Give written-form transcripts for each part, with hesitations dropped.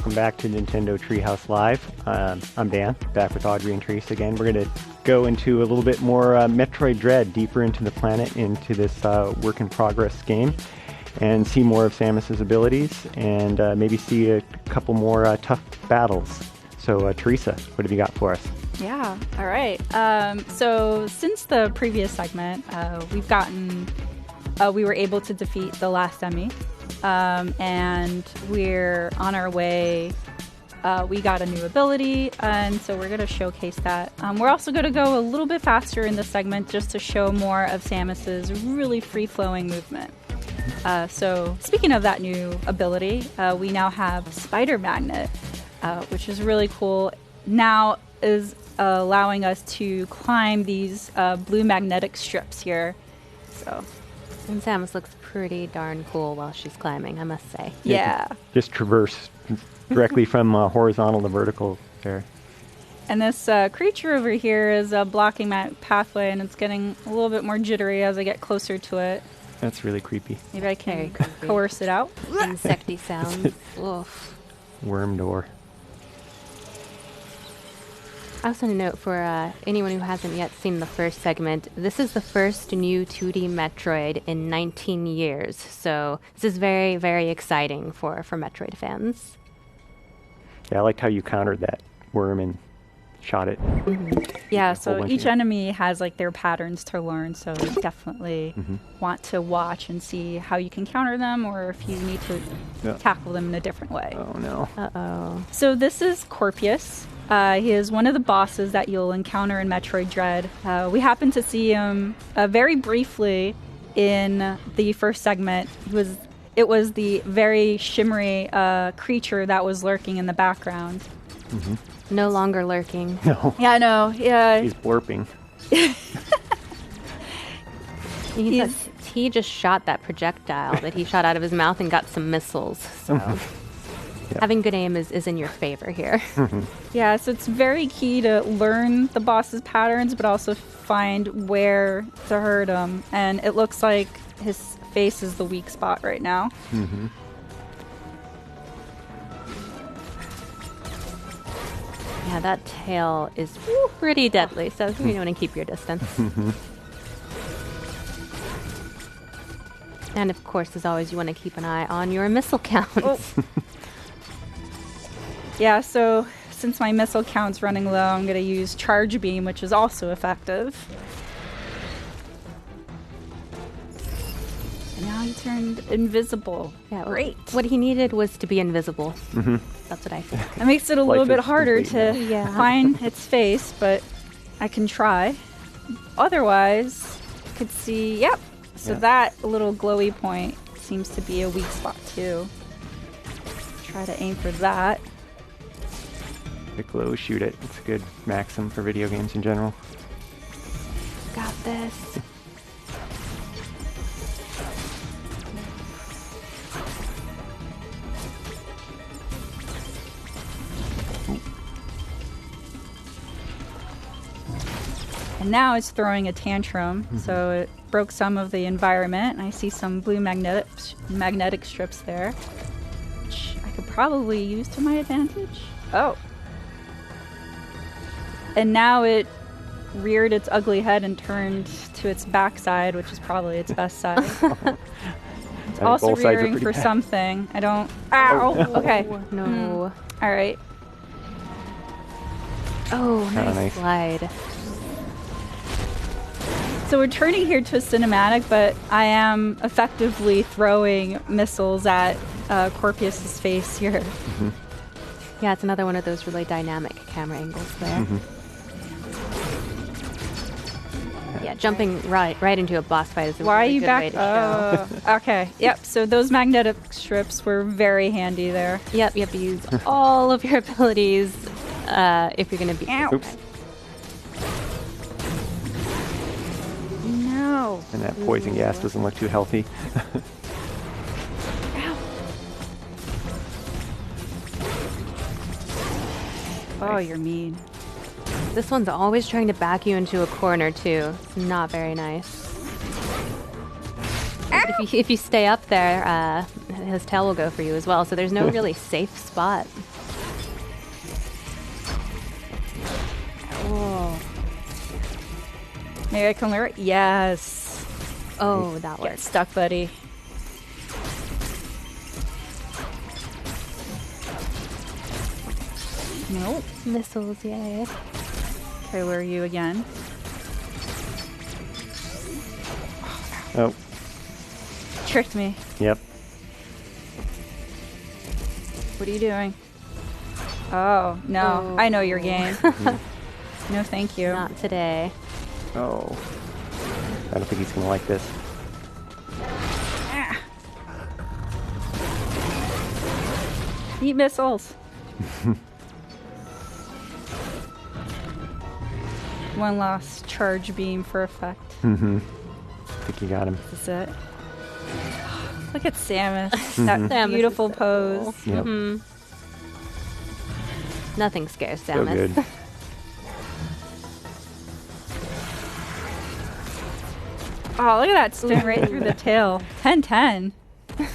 welcome back to Nintendo Treehouse Live. I'm Dan, back with Audrey and Trace again. We're going to go into a little bit more Metroid Dread, deeper into the planet, into this work-in-progress game, and see more of Samus's abilities, and maybe see a couple more tough battles. So, Teresa, what have you got for us? Yeah, all right. So, since the previous segment, we were able to defeat the last enemy. And we're on our way. We got a new ability, and so we're going to showcase that. We're also going to go a little bit faster in this segment just to show more of Samus's really free-flowing movement. So speaking of that new ability, we now have Spider Magnet, which is really cool. Now is allowing us to climb these blue magnetic strips here. So. And Samus looks pretty darn cool while she's climbing, I must say. Yeah. Just traverse directly from horizontal to vertical there. And this creature over here is blocking my pathway, and it's getting a little bit more jittery as I get closer to it. That's really creepy. Maybe I can coerce it out. Insecty sounds. Oof. Worm door. Also a note for anyone who hasn't yet seen the first segment, this is the first new 2D Metroid in 19 years. So this is very, very exciting for Metroid fans. Yeah, I liked how you countered that worm and shot it. Mm-hmm. Yeah, so each enemy has like their patterns to learn, so you definitely want to watch and see how you can counter them, or if you need to tackle them in a different way. Oh no. Uh-oh. So this is Corpus. He is one of the bosses that you'll encounter in Metroid Dread. We happened to see him very briefly in the first segment. It was the very shimmery creature that was lurking in the background. Mm-hmm. No longer lurking. No. Yeah, no. Yeah. He's blurping. He just shot that projectile that he shot out of his mouth and got some missiles. So. Yeah. Having good aim is in your favor here. Yeah, so it's very key to learn the boss's patterns, but also find where to hurt him. And it looks like his face is the weak spot right now. Mm-hmm. Yeah, that tail is pretty deadly, so you want to keep your distance. And of course, as always, you want to keep an eye on your missile counts. Oh. Yeah, so since my missile count's running low, I'm going to use Charge Beam, which is also effective. And now he turned invisible. Yeah, great. What he needed was to be invisible. Mm-hmm. That's what I think. That makes it a little bit harder to find its face, but I can try. Otherwise, you could see, yep. So that little glowy point seems to be a weak spot too. Try to aim for that. Pick low, shoot it. It's a good maxim for video games in general. Got this. And now it's throwing a tantrum, so it broke some of the environment. And I see some blue magnetic strips there, which I could probably use to my advantage. Oh. And now it reared its ugly head and turned to its backside, which is probably its best side. It's also rearing for something. I don't... Ow! Oh. Okay. No. All right. Oh, nice slide. So we're turning here to a cinematic, but I am effectively throwing missiles at Corpus's face here. Mm-hmm. Yeah, it's another one of those really dynamic camera angles there. Mm-hmm. Yeah, jumping right into a boss fight is a Why really are you good back? way to show. Okay. Yep. So those magnetic strips were very handy there. Yep, you have to use all of your abilities if you're going to be... Ow. Oops. No. And that poison gas doesn't look too healthy. Ow. Oh, you're mean. This one's always trying to back you into a corner, too. It's not very nice. But if you stay up there, his tail will go for you as well. So there's no really safe spot. Oh. Maybe I can lure it? Yes. Oh, that Get works. stuck, buddy. Nope. Missiles, yay. Okay, where are you again? Oh, Tricked me. yep. What are you doing? Oh, no. Oh. I know your game. No, thank you. Not today. Oh. I don't think he's gonna like this. Ah. Eat missiles. One last charge beam for effect. Mm-hmm. I think you got him. This is it. Look at Samus. That Samus beautiful is so pose. cool. Yep. Mhm. Nothing scares So Samus. good. Oh, look at that spin right through the tail. 10-10. You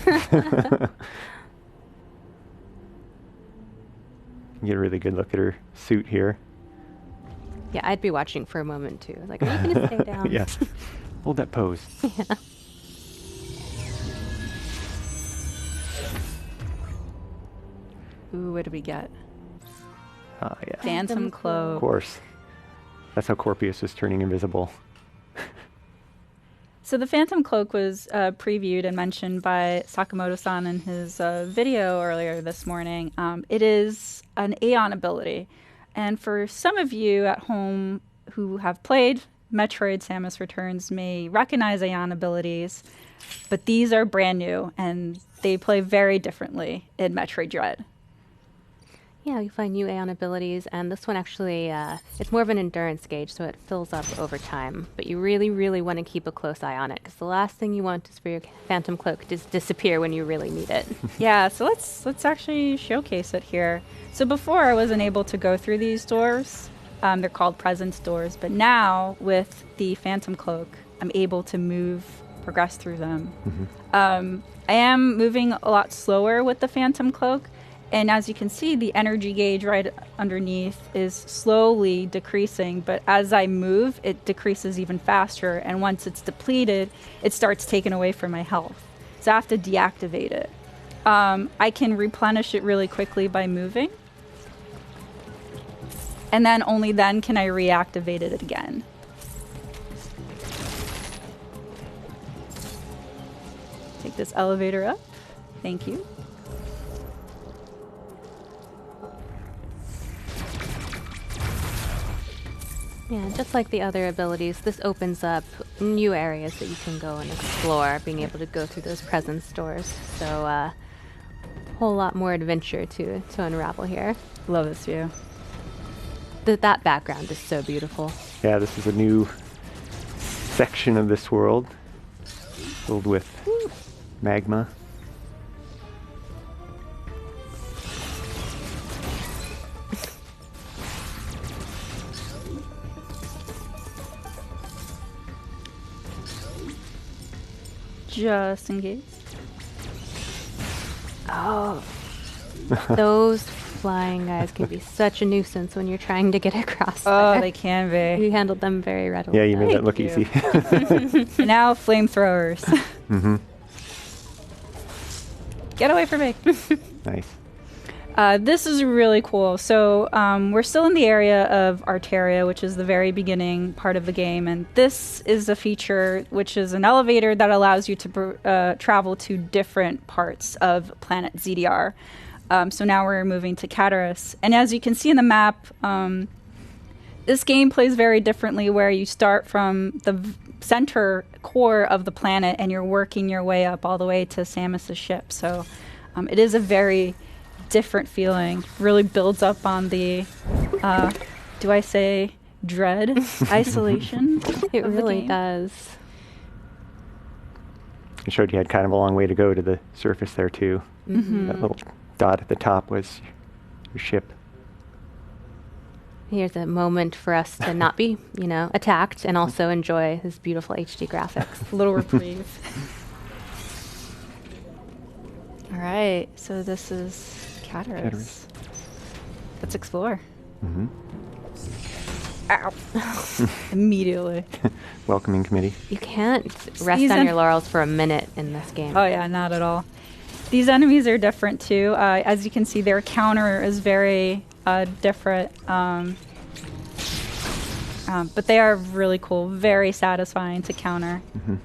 get a really good look at her suit here. Yeah, I'd be watching for a moment too. Like, are you gonna stay down? Yeah. Hold that pose. Yeah. Ooh, what did we get? Ah, yeah. Phantom Of Cloak. course. That's how Corpus is turning invisible. So the Phantom Cloak was previewed and mentioned by Sakamoto-san in his video earlier this morning. It is an Aeon ability. And for some of you at home who have played Metroid Samus Returns may recognize Aeon abilities, but these are brand new and they play very differently in Metroid Dread. Yeah, you find new Aeon abilities, and this one actually, it's more of an endurance gauge, so it fills up over time. But you really, really want to keep a close eye on it, because the last thing you want is for your Phantom Cloak to disappear when you really need it. Yeah, so let's actually showcase it here. So before I wasn't able to go through these doors. They're called presence doors, but now with the Phantom Cloak, I'm able to progress through them. Mm-hmm. I am moving a lot slower with the Phantom Cloak. And as you can see, the energy gauge right underneath is slowly decreasing. But as I move, it decreases even faster. And once it's depleted, it starts taking away from my health. So I have to deactivate it. I can replenish it really quickly by moving. And then only then can I reactivate it again. Take this elevator up. Thank you. Yeah, just like the other abilities, this opens up new areas that you can go and explore, being able to go through those presence doors. So a whole lot more adventure to unravel here. Love this view. That background is so beautiful. Yeah, this is a new section of this world filled with magma. Just in case. Oh, those flying guys can be such a nuisance when you're trying to get across. Oh, there. they can be. You handled them very readily. Yeah, you made that Thank look you. easy. And now flamethrowers. Mm-hmm. Get away from me. Nice. This is really cool. So we're still in the area of Arteria, which is the very beginning part of the game. And this is a feature which is an elevator that allows you to travel to different parts of planet ZDR. So now we're moving to Cataras. And as you can see in the map, this game plays very differently where you start from the center core of the planet and you're working your way up all the way to Samus's ship. So it is a very different feeling. Really builds up on the, do I say dread, isolation? It of the really game. does. It showed you had kind of a long way to go to the surface there too. Mm-hmm. That little dot at the top was your ship. Here's a moment for us to not be, attacked and also enjoy this beautiful HD graphics. A little reprieve. right, so this is Cataras. Let's explore. Mm-hmm. Ow. Immediately. Welcoming committee. You can't rest on your laurels for a minute in this game. Oh yeah, not at all. These enemies are different too. As you can see, their counter is very different. But they are really cool, very satisfying to counter. Mm-hmm.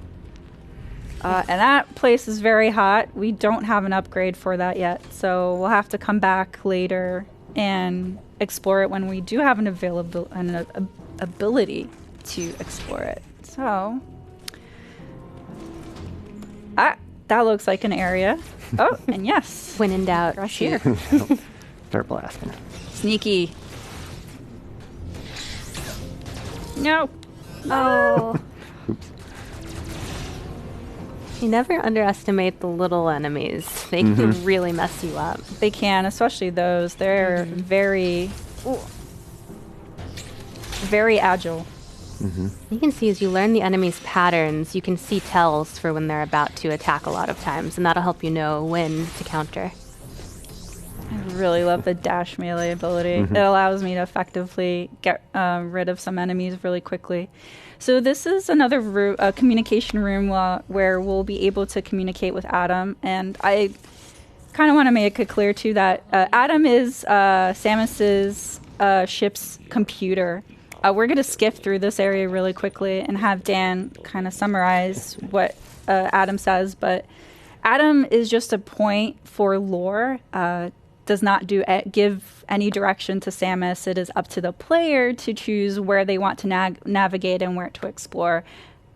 And that place is very hot. We don't have an upgrade for that yet, so we'll have to come back later and explore it when we do have an ability to explore it. So, that looks like an area. Oh, and yes. When in doubt, Rush shoot. here. Start blasting. Sneaky. No. Oh. Oops. You never underestimate the little enemies. They can really mess you up. They can, especially those. They're very agile. Mm-hmm. You can see as you learn the enemy's patterns, you can see tells for when they're about to attack a lot of times, and that'll help you know when to counter. I really love the dash melee ability. It allows me to effectively get rid of some enemies really quickly. So this is another communication room where we'll be able to communicate with Adam. And I kind of want to make it clear, too, that Adam is Samus's ship's computer. We're going to skip through this area really quickly and have Dan kind of summarize what Adam says. But Adam is just a point for lore. Does not give any direction to Samus. It is up to the player to choose where they want to navigate and where to explore.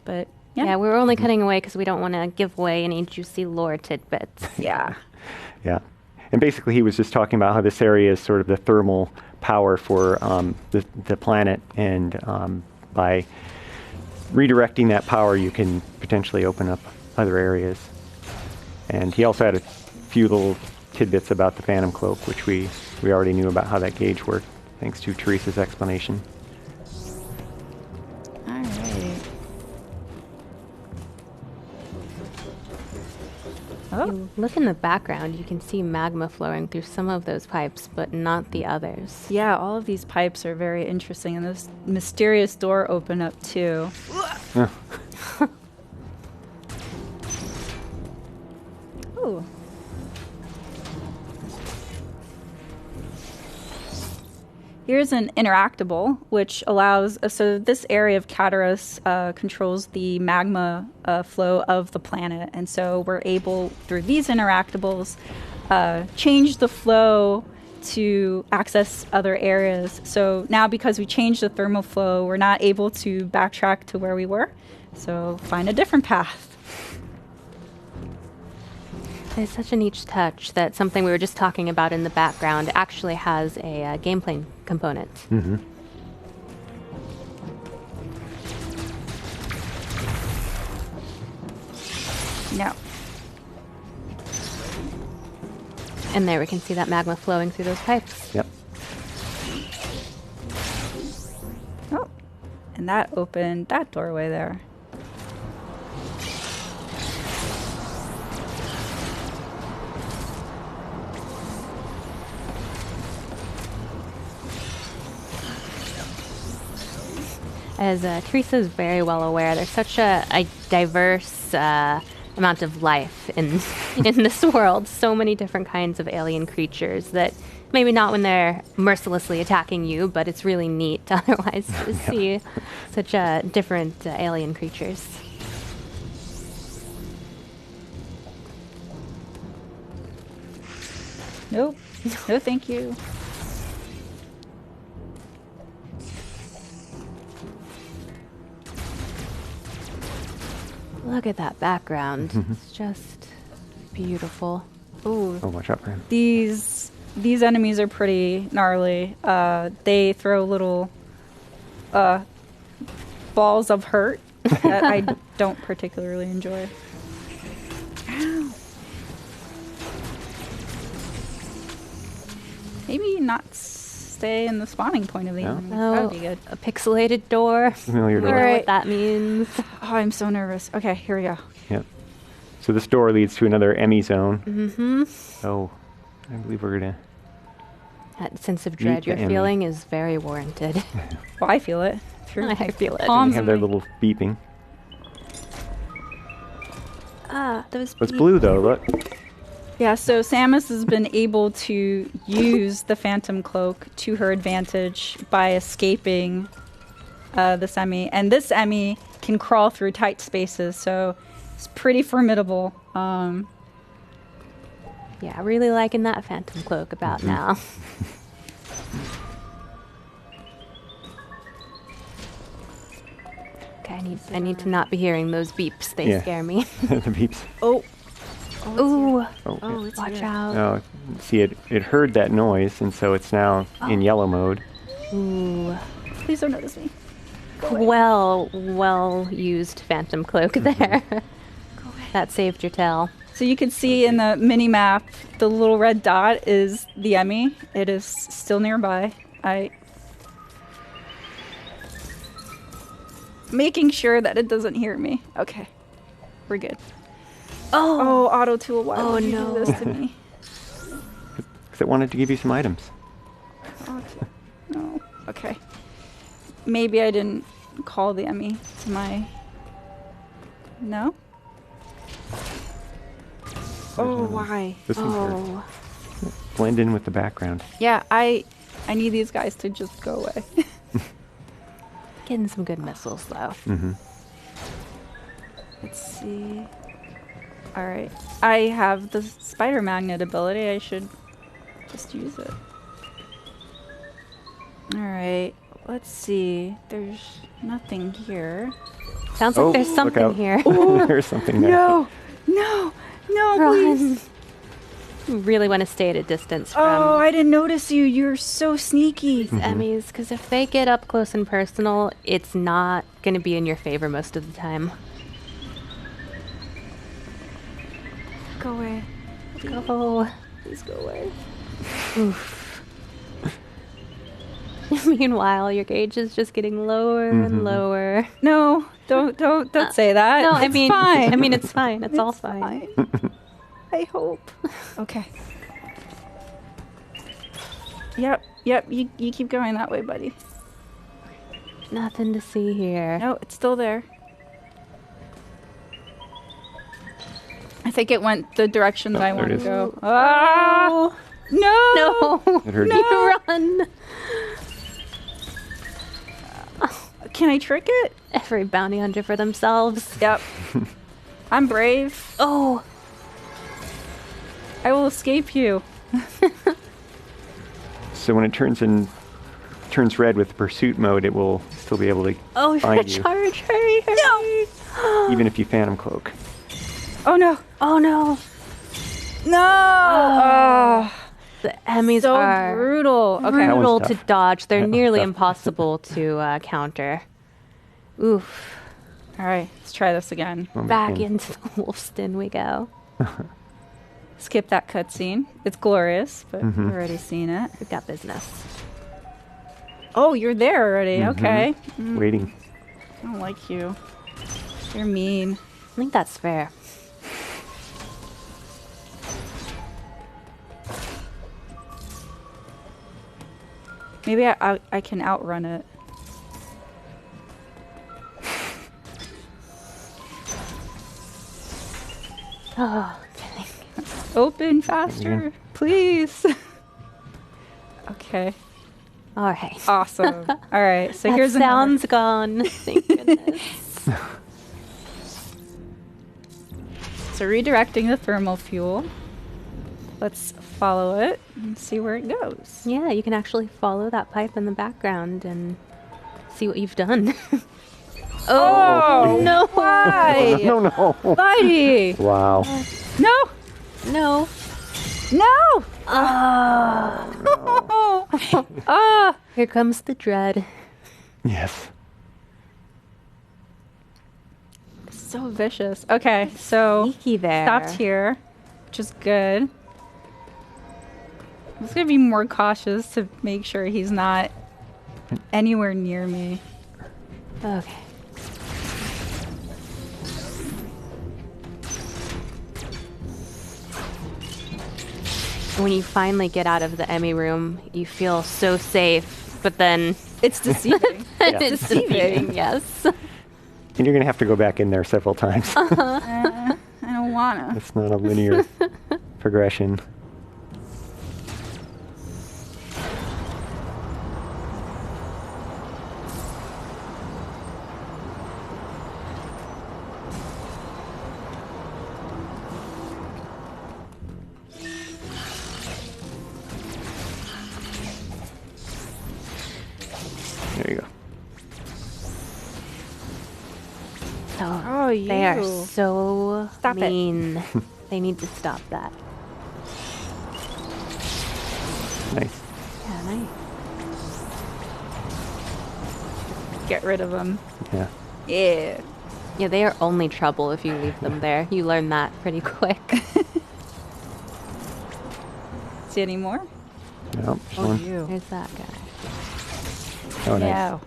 But yeah, we're only cutting away because we don't want to give away any juicy lore tidbits. Yeah. Yeah. And basically he was just talking about how this area is sort of the thermal power for the planet, and by redirecting that power you can potentially open up other areas. And he also had a few little tidbits about the Phantom Cloak, which we already knew about how that gauge worked, thanks to Teresa's explanation. All right. Oh. You look in the background, you can see magma flowing through some of those pipes, but not the others. Yeah, all of these pipes are very interesting, and this mysterious door opened up too. Ooh. Here's an interactable, which allows, so this area of Cataras controls the magma flow of the planet. And so we're able, through these interactables, change the flow to access other areas. So now because we changed the thermal flow, we're not able to backtrack to where we were. So find a different path. It's such a niche touch that something we were just talking about in the background actually has a gameplay component. Mm-hmm. No. And there we can see that magma flowing through those pipes. Yep. Oh, and that opened that doorway there. As Teresa is very well aware, there's such a diverse amount of life in this world. So many different kinds of alien creatures that maybe not when they're mercilessly attacking you, but it's really neat otherwise to see such different alien creatures. Nope. No, thank you. Look at that background. It's just beautiful. Ooh. Oh, watch out for him. These enemies are pretty gnarly. They throw little balls of hurt that I don't particularly enjoy. Ow. Maybe not stay in the spawning point of the enemies. That would be good. A pixelated door. Familiar I door. don't know Right. what that means. Oh, I'm so nervous. Okay, here we go. Yep. So this door leads to another Emmy zone. Mm-hmm. So I believe we're gonna. That sense of dread Meet you're the Emmy. feeling is very warranted. Well, I feel it. Through I feel it. They palms have of their my- little beeping. Those What's blue though? Look. Yeah, so Samus has been able to use the Phantom Cloak to her advantage by escaping this Emmy. And this Emmy can crawl through tight spaces, so it's pretty formidable. Yeah, really liking that Phantom Cloak about now. Okay, I need to not be hearing those beeps. They Yeah. scare me. The beeps. Oh, Ooh, Oh, it's watch here. out. oh, see, it heard that noise, and so it's now in yellow mode. Ooh. Please don't notice me. Well used Phantom Cloak there. That saved your tail. So you can see in the mini map, the little red dot is the Emmy. It is still nearby. Making sure that it doesn't hear me. Okay, we're good. Oh, Auto Tool, why would you no. do this to me? Because it wanted to give you some items. No. Okay. Maybe I didn't call the Emmy to my. No. Oh, why? This one's Oh, blend in with the background. Yeah, I need these guys to just go away. getting some good missiles though. Mm-hmm. Let's see. All right. I have the spider magnet ability. I should just use it. All right. Let's see. There's nothing here. Sounds like there's look something out. here. There's something there. No, please. Run. You really want to stay at a distance from Oh, I didn't notice you. You're so sneaky. these Emmys, because if they get up close and personal, it's not going to be in your favor most of the time. Go away. Go. Please go away. Oof. Meanwhile, your gauge is just getting lower and lower. No, don't say that. No, It's fine. I mean, it's fine. It's all fine. I hope. Okay. Yep. You keep going that way, buddy. Nothing to see here. No, it's still there. I think it went the direction that I there want it to is. go. Ah! No! No. It hurt you. Run. Can I trick it? Every bounty hunter for themselves. Yep. I'm brave. Oh. I will escape you. So when it turns red with pursuit mode, it will still be able to Oh, you're find gonna you, charge. Hurry, hurry. No. even if you phantom cloak. Oh no. Oh, no. No! Oh, The Emmys so are brutal. Okay. That brutal one's to tough. dodge. They're That one's nearly tough. impossible to counter. Oof. All right. Let's try this again. Moment Back in. into the wolf's den we go. Skip that cutscene. It's glorious, but Mhm. we've already seen it. We've got business. Oh, you're there already. Mhm. Okay. Waiting. I don't like you. You're mean. I think that's fair. Maybe I can outrun it. Oh, dang. Open faster, please. Okay. All right. Awesome. All right. So that here's another. sound's gone. Thank goodness. So redirecting the thermal fuel. Let's follow it and see where it goes. Yeah, you can actually follow that pipe in the background and see what you've done. Oh no! Why? No. Buddy! Wow. No! No. No! Oh. Ah! Here comes the dread. Yes. So vicious. Okay, so Sneaky there. stopped here, which is good. I'm just gonna be more cautious to make sure he's not anywhere near me. Okay. when you finally get out of the Emmy room, you feel so safe, but then It's deceiving. it's deceiving, yes. And you're going to have to go back in there several times. I don't wanna. It's not a linear progression. There you go. Oh, you. they are so Stop it. mean. They need to stop that. Nice. Yeah, nice. Get rid of them. Yeah. Yeah. Yeah, they are only trouble if you leave them there. You learn that pretty quick. See any more? No, one. you. There's that guy. Oh, nice. Yeah.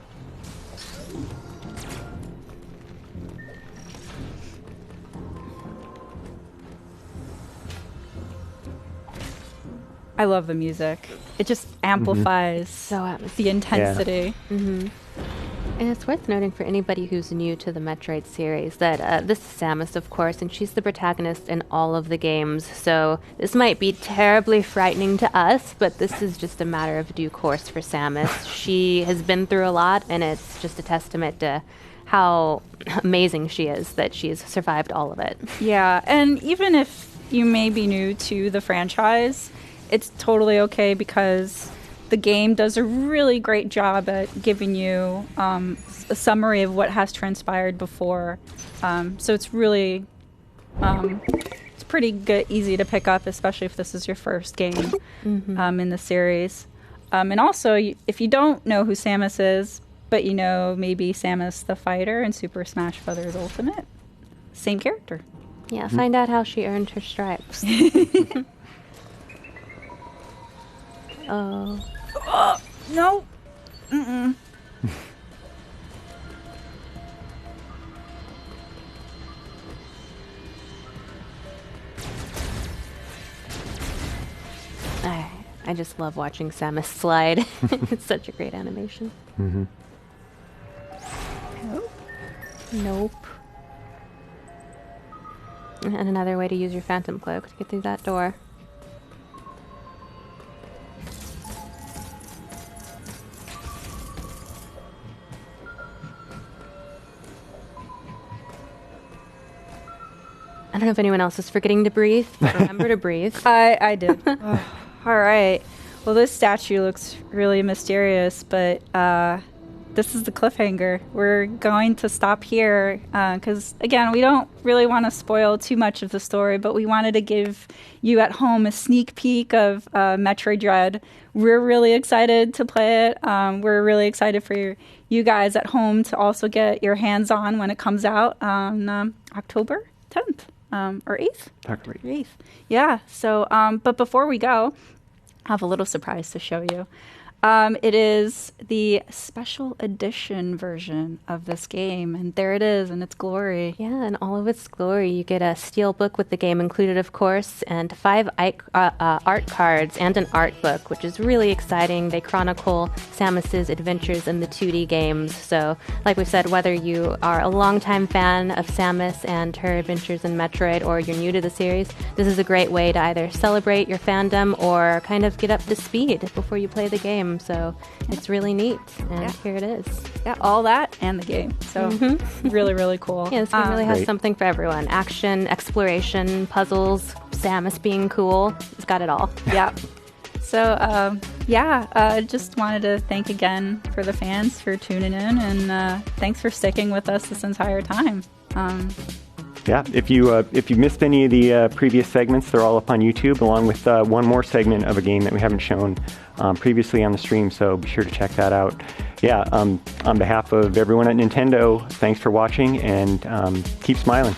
I love the music. It just amplifies So atmospheric. the intensity. And it's worth noting for anybody who's new to the Metroid series that this is Samus, of course, and she's the protagonist in all of the games. So this might be terribly frightening to us, but this is just a matter of due course for Samus. She has been through a lot, and it's just a testament to how amazing she is that she's survived all of it. Yeah, and even if you may be new to the franchise, it's totally okay because the game does a really great job at giving you a summary of what has transpired before. So it's really, it's pretty good, easy to pick up, especially if this is your first game in the series. And also, if you don't know who Samus is, but you know maybe Samus the fighter in Super Smash Bros. Ultimate, same character. Yeah, find out how she earned her stripes. Oh. No. Mm-mm. I just love watching Samus slide. It's such a great animation. Mm-hmm. Nope. Nope. And another way to use your Phantom Cloak to get through that door. I don't know if anyone else is forgetting to breathe. Remember to breathe. I did. All right. Well, this statue looks really mysterious, but this is the cliffhanger. We're going to stop here because, again, we don't really want to spoil too much of the story, but we wanted to give you at home a sneak peek of Metroid Dread. We're really excited to play it. We're really excited for you guys at home to also get your hands on when it comes out on October 10th. Or 8th? October 8th. Yeah. So, but before we go, I have a little surprise to show you. It is the special edition version of this game, and there it is in its glory. Yeah, in all of its glory. You get a steel book with the game included, of course, and 5 art cards and an art book, which is really exciting. They chronicle Samus's adventures in the 2D games. So, like we said, whether you are a longtime fan of Samus and her adventures in Metroid, or you're new to the series, this is a great way to either celebrate your fandom or kind of get up to speed before you play the game. So it's really neat, and here it is. Yeah, all that and the game. So really, really cool. Yeah, this game really has Great. something for everyone. Action, exploration, puzzles, Samus being cool. It's got it all. Yeah. So, just wanted to thank again for the fans for tuning in, and thanks for sticking with us this entire time. Yeah, if you missed any of the previous segments, they're all up on YouTube, along with one more segment of a game that we haven't shown previously on the stream, so be sure to check that out. Yeah, on behalf of everyone at Nintendo, thanks for watching, and keep smiling.